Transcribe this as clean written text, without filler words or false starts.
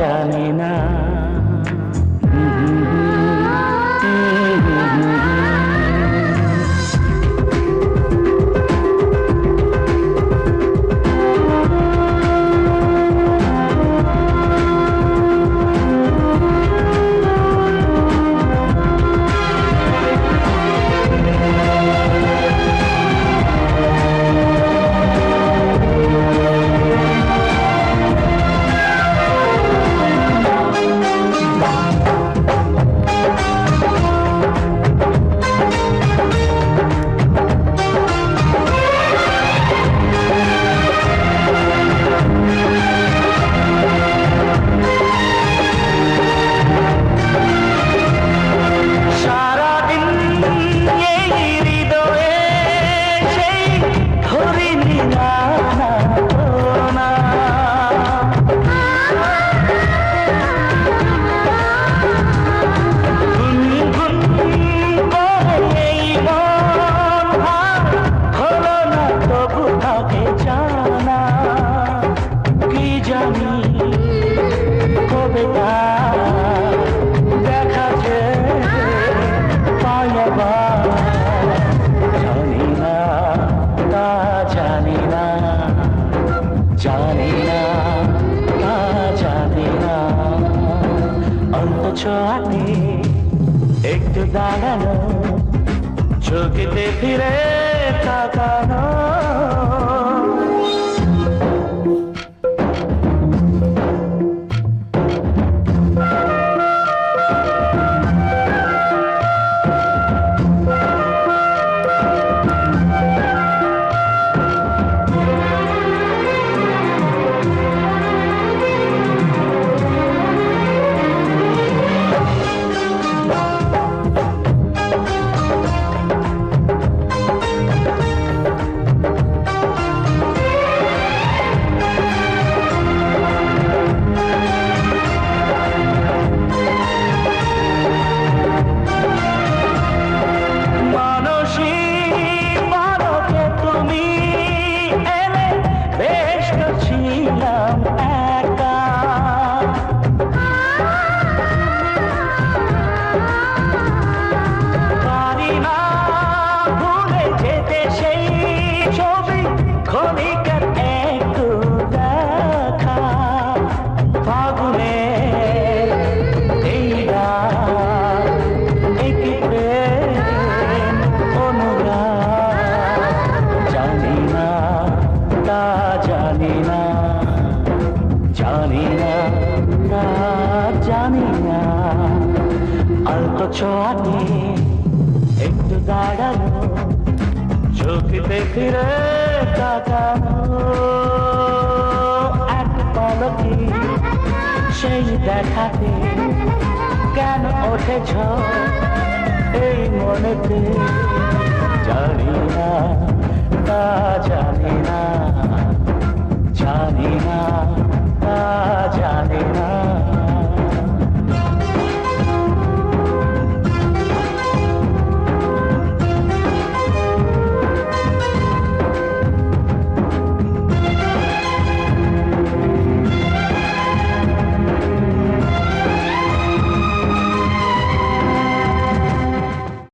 জানি না। দেখা যে পায়বা জানি না, তা জানি না, জানি না, তা জানি না। অন্তত ছোঁয়াতে একটু দাঁড়ানো, চোখেতে ফিরে তাকানো। ছোঁয়াতে একটু দাঁড়ানো, চোখেতে ফিরে তাকানো। এক পলকে সেই দেখাতে কেন ওঠেছ এই মনেতে, জানি না, তা জানি না, জানি না।